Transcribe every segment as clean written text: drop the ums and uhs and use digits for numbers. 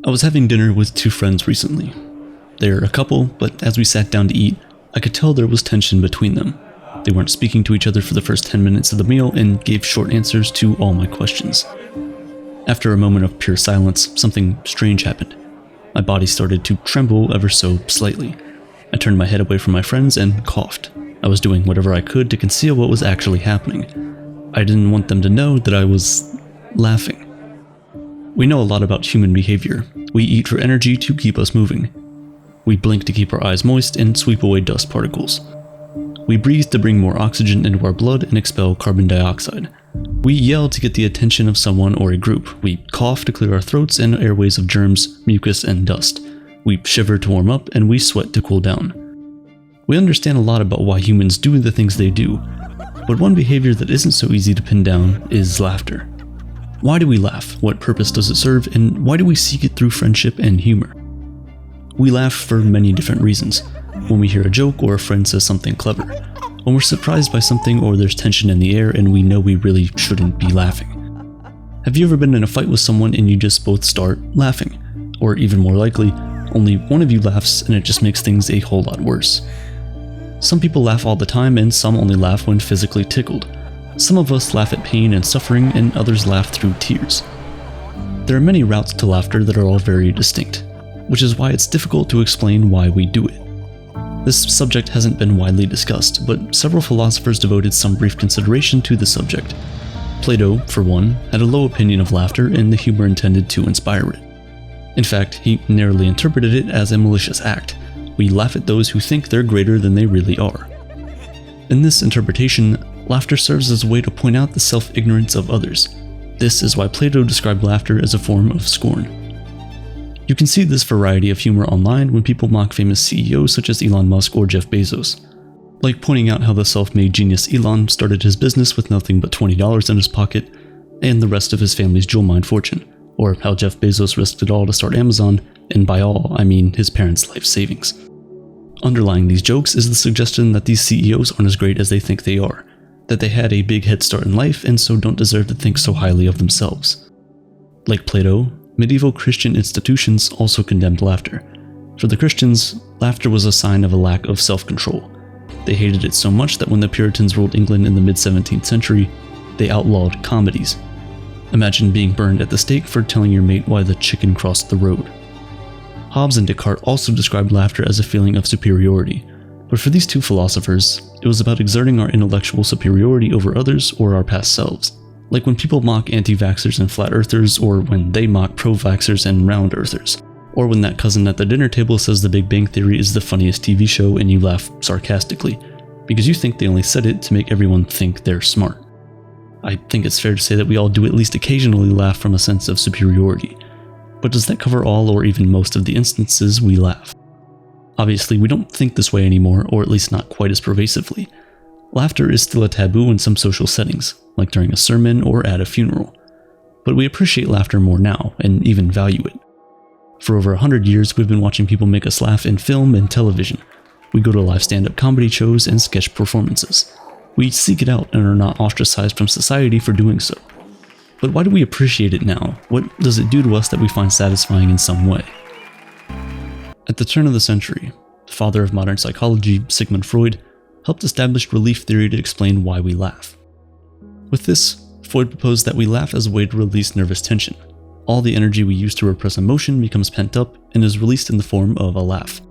I was having dinner with two friends recently. They're a couple, but as we sat down to eat, I could tell there was tension between them. They weren't speaking to each other for the first 10 minutes of the meal and gave short answers to all my questions. After a moment of pure silence, something strange happened. My body started to tremble ever so slightly. I turned my head away from my friends and coughed. I was doing whatever I could to conceal what was actually happening. I didn't want them to know that I was laughing. We know a lot about human behavior. We eat for energy to keep us moving. We blink to keep our eyes moist and sweep away dust particles. We breathe to bring more oxygen into our blood and expel carbon dioxide. We yell to get the attention of someone or a group. We cough to clear our throats and airways of germs, mucus, and dust. We shiver to warm up, and we sweat to cool down. We understand a lot about why humans do the things they do, but one behavior that isn't so easy to pin down is laughter. Why do we laugh? What purpose does it serve? And why do we seek it through friendship and humor? We laugh for many different reasons. When we hear a joke or a friend says something clever. When we're surprised by something or there's tension in the air and we know we really shouldn't be laughing. Have you ever been in a fight with someone and you just both start laughing? Or even more likely, only one of you laughs and it just makes things a whole lot worse. Some people laugh all the time and some only laugh when physically tickled. Some of us laugh at pain and suffering and others laugh through tears. There are many routes to laughter that are all very distinct, which is why it's difficult to explain why we do it. This subject hasn't been widely discussed, but several philosophers devoted some brief consideration to the subject. Plato, for one, had a low opinion of laughter and the humor intended to inspire it. In fact, he narrowly interpreted it as a malicious act. We laugh at those who think they're greater than they really are. In this interpretation, laughter serves as a way to point out the self-ignorance of others. This is why Plato described laughter as a form of scorn. You can see this variety of humor online when people mock famous CEOs such as Elon Musk or Jeff Bezos. Like pointing out how the self-made genius Elon started his business with nothing but $20 in his pocket and the rest of his family's jewel mine fortune, or how Jeff Bezos risked it all to start Amazon, and by all, I mean his parents' life savings. Underlying these jokes is the suggestion that these CEOs aren't as great as they think they are, that they had a big head start in life and so don't deserve to think so highly of themselves. Like Plato, medieval Christian institutions also condemned laughter. For the Christians, laughter was a sign of a lack of self-control. They hated it so much that when the Puritans ruled England in the mid-17th century, they outlawed comedies. Imagine being burned at the stake for telling your mate why the chicken crossed the road. Hobbes and Descartes also described laughter as a feeling of superiority, but for these two philosophers, it was about exerting our intellectual superiority over others or our past selves. Like when people mock anti-vaxxers and flat earthers, or when they mock pro-vaxxers and round earthers, or when that cousin at the dinner table says The Big Bang Theory is the funniest TV show and you laugh sarcastically, because you think they only said it to make everyone think they're smart. I think it's fair to say that we all do at least occasionally laugh from a sense of superiority, but does that cover all or even most of the instances we laugh? Obviously, we don't think this way anymore, or at least not quite as pervasively. Laughter is still a taboo in some social settings, like during a sermon or at a funeral. But we appreciate laughter more now, and even value it. For over 100 years, we've been watching people make us laugh in film and television. We go to live stand-up comedy shows and sketch performances. We seek it out and are not ostracized from society for doing so. But why do we appreciate it now? What does it do to us that we find satisfying in some way? At the turn of the century, the father of modern psychology, Sigmund Freud, helped establish relief theory to explain why we laugh. With this, Freud proposed that we laugh as a way to release nervous tension. All the energy we use to repress emotion becomes pent up and is released in the form of a laugh.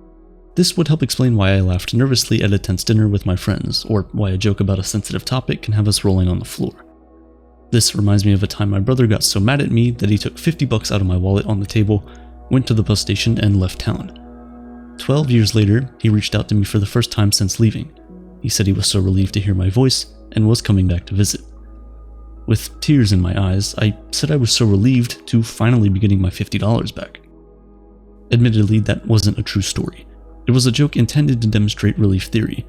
This would help explain why I laughed nervously at a tense dinner with my friends, or why a joke about a sensitive topic can have us rolling on the floor. This reminds me of a time my brother got so mad at me that he took $50 out of my wallet on the table, went to the bus station, and left town. 12 years later, he reached out to me for the first time since leaving. He said he was so relieved to hear my voice and was coming back to visit. With tears in my eyes, I said I was so relieved to finally be getting my $50 back. Admittedly, that wasn't a true story. It was a joke intended to demonstrate relief theory.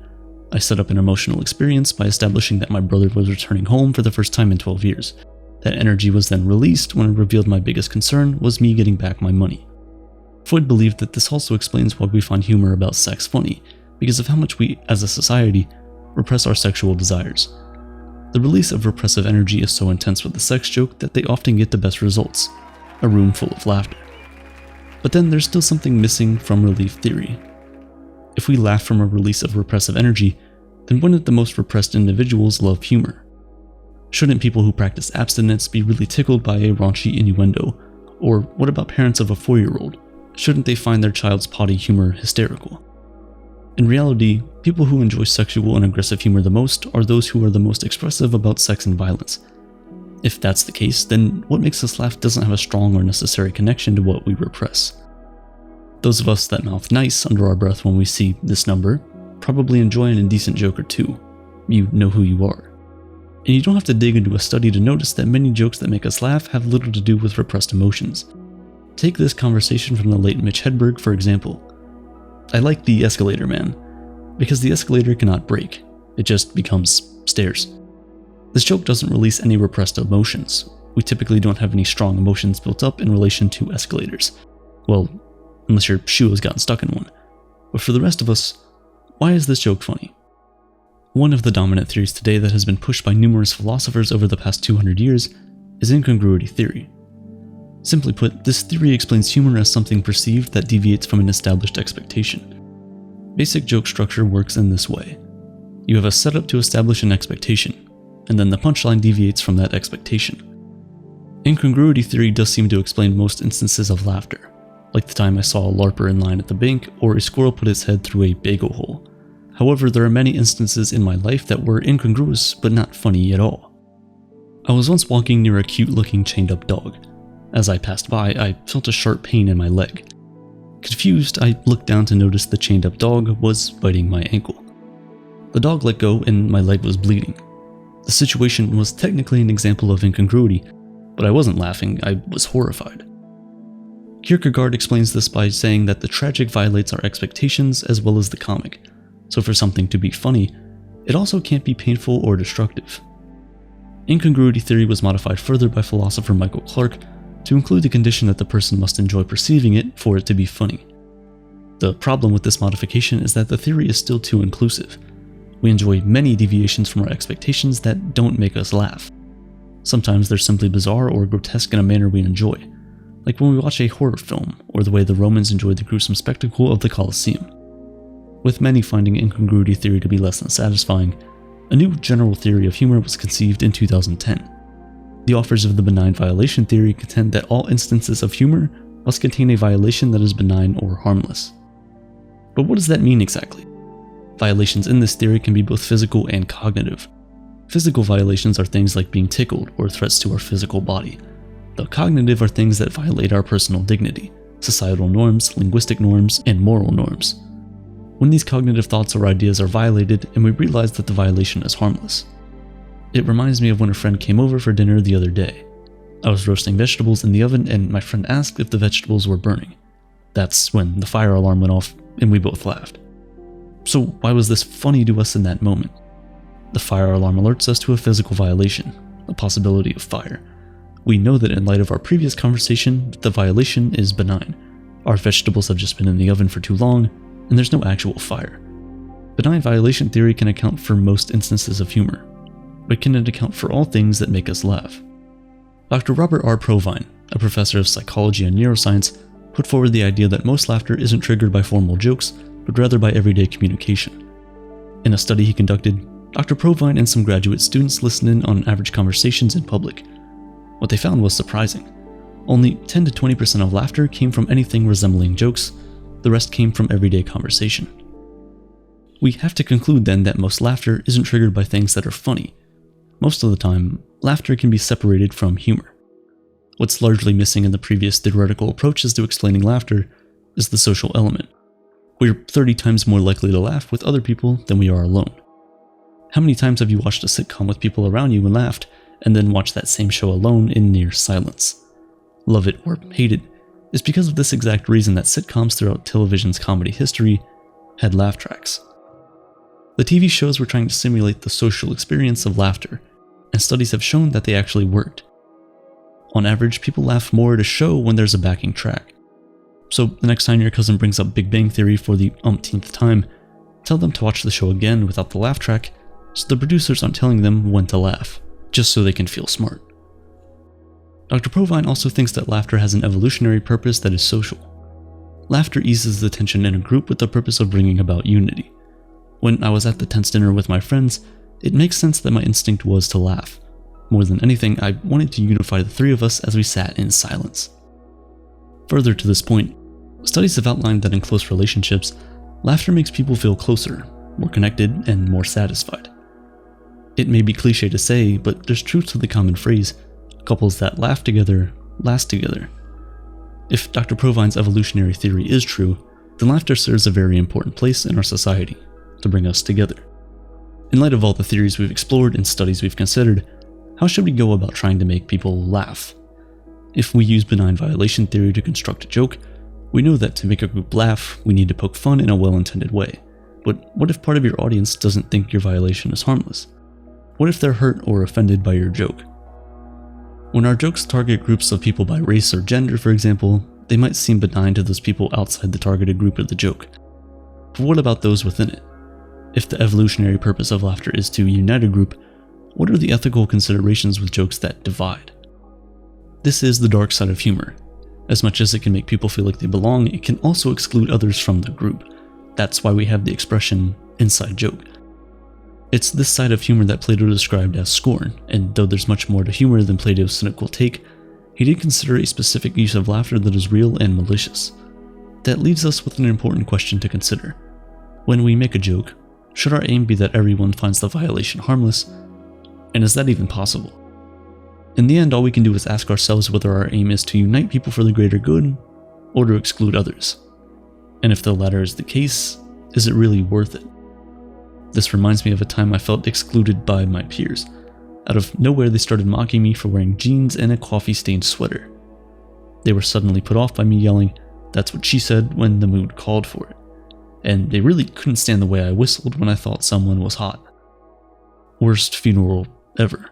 I set up an emotional experience by establishing that my brother was returning home for the first time in 12 years. That energy was then released when I revealed my biggest concern was me getting back my money. Freud believed that this also explains why we find humor about sex funny, because of how much we, as a society, repress our sexual desires. The release of repressive energy is so intense with the sex joke that they often get the best results, a room full of laughter. But then there's still something missing from relief theory. If we laugh from a release of repressive energy, then wouldn't the most repressed individuals love humor? Shouldn't people who practice abstinence be really tickled by a raunchy innuendo? Or what about parents of a 4-year-old? Shouldn't they find their child's potty humor hysterical? In reality, people who enjoy sexual and aggressive humor the most are those who are the most expressive about sex and violence. If that's the case, then what makes us laugh doesn't have a strong or necessary connection to what we repress. Those of us that mouth nice under our breath when we see this number probably enjoy an indecent joke or two. You know who you are. And you don't have to dig into a study to notice that many jokes that make us laugh have little to do with repressed emotions. Take this conversation from the late Mitch Hedberg, for example. I like the escalator man, because the escalator cannot break. It just becomes stairs. This joke doesn't release any repressed emotions. We typically don't have any strong emotions built up in relation to escalators. Well, unless your shoe has gotten stuck in one. But for the rest of us, why is this joke funny? One of the dominant theories today that has been pushed by numerous philosophers over the past 200 years is incongruity theory. Simply put, this theory explains humor as something perceived that deviates from an established expectation. Basic joke structure works in this way. You have a setup to establish an expectation, and then the punchline deviates from that expectation. Incongruity theory does seem to explain most instances of laughter, like the time I saw a LARPer in line at the bank or a squirrel put its head through a bagel hole. However, there are many instances in my life that were incongruous but not funny at all. I was once walking near a cute-looking chained-up dog. As I passed by, I felt a sharp pain in my leg. Confused, I looked down to notice the chained-up dog was biting my ankle. The dog let go and my leg was bleeding. The situation was technically an example of incongruity, but I wasn't laughing, I was horrified. Kierkegaard explains this by saying that the tragic violates our expectations as well as the comic. So for something to be funny, it also can't be painful or destructive. Incongruity theory was modified further by philosopher Michael Clark to include the condition that the person must enjoy perceiving it for it to be funny. The problem with this modification is that the theory is still too inclusive. We enjoy many deviations from our expectations that don't make us laugh. Sometimes they're simply bizarre or grotesque in a manner we enjoy, like when we watch a horror film or the way the Romans enjoyed the gruesome spectacle of the Colosseum. With many finding incongruity theory to be less than satisfying, a new general theory of humor was conceived in 2010. The authors of the benign violation theory contend that all instances of humor must contain a violation that is benign or harmless. But what does that mean exactly? Violations in this theory can be both physical and cognitive. Physical violations are things like being tickled or threats to our physical body. The cognitive are things that violate our personal dignity, societal norms, linguistic norms, and moral norms. When these cognitive thoughts or ideas are violated and we realize that the violation is harmless. It reminds me of when a friend came over for dinner the other day. I was roasting vegetables in the oven and my friend asked if the vegetables were burning. That's when the fire alarm went off and we both laughed. So why was this funny to us in that moment? The fire alarm alerts us to a physical violation, a possibility of fire. We know that in light of our previous conversation, the violation is benign. Our vegetables have just been in the oven for too long, and there's no actual fire. Benign violation theory can account for most instances of humor, but can it account for all things that make us laugh? Dr. Robert R. Provine, a professor of psychology and neuroscience, put forward the idea that most laughter isn't triggered by formal jokes, but rather by everyday communication. In a study he conducted, Dr. Provine and some graduate students listened in on average conversations in public. What they found was surprising. Only 10 to 20% of laughter came from anything resembling jokes, the rest came from everyday conversation. We have to conclude then that most laughter isn't triggered by things that are funny. Most of the time, laughter can be separated from humor. What's largely missing in the previous theoretical approaches to explaining laughter is the social element. We're 30 times more likely to laugh with other people than we are alone. How many times have you watched a sitcom with people around you and laughed, and then watched that same show alone in near silence? Love it or hate it, it's because of this exact reason that sitcoms throughout television's comedy history had laugh tracks. The TV shows were trying to simulate the social experience of laughter, and studies have shown that they actually worked. On average, people laugh more at a show when there's a backing track. So the next time your cousin brings up Big Bang Theory for the umpteenth time, tell them to watch the show again without the laugh track, so the producers aren't telling them when to laugh, just so they can feel smart. Dr. Provine also thinks that laughter has an evolutionary purpose that is social. Laughter eases the tension in a group with the purpose of bringing about unity. When I was at the tense dinner with my friends, it makes sense that my instinct was to laugh. More than anything, I wanted to unify the three of us as we sat in silence. Further to this point, studies have outlined that in close relationships, laughter makes people feel closer, more connected, and more satisfied. It may be cliche to say, but there's truth to the common phrase, couples that laugh together last together. If Dr. Provine's evolutionary theory is true, then laughter serves a very important place in our society, to bring us together. In light of all the theories we've explored and studies we've considered, how should we go about trying to make people laugh? If we use benign violation theory to construct a joke, we know that to make a group laugh, we need to poke fun in a well-intended way. But what if part of your audience doesn't think your violation is harmless? What if they're hurt or offended by your joke? When our jokes target groups of people by race or gender, for example, they might seem benign to those people outside the targeted group of the joke. But what about those within it? If the evolutionary purpose of laughter is to unite a group, what are the ethical considerations with jokes that divide? This is the dark side of humor. As much as it can make people feel like they belong, it can also exclude others from the group. That's why we have the expression, inside joke. It's this side of humor that Plato described as scorn, and though there's much more to humor than Plato's cynical take, he did consider a specific use of laughter that is real and malicious. That leaves us with an important question to consider. When we make a joke, should our aim be that everyone finds the violation harmless? And is that even possible? In the end, all we can do is ask ourselves whether our aim is to unite people for the greater good, or to exclude others. And if the latter is the case, is it really worth it? This reminds me of a time I felt excluded by my peers. Out of nowhere, they started mocking me for wearing jeans and a coffee-stained sweater. They were suddenly put off by me yelling, "That's what she said," when the mood called for it. And they really couldn't stand the way I whistled when I thought someone was hot. Worst funeral ever.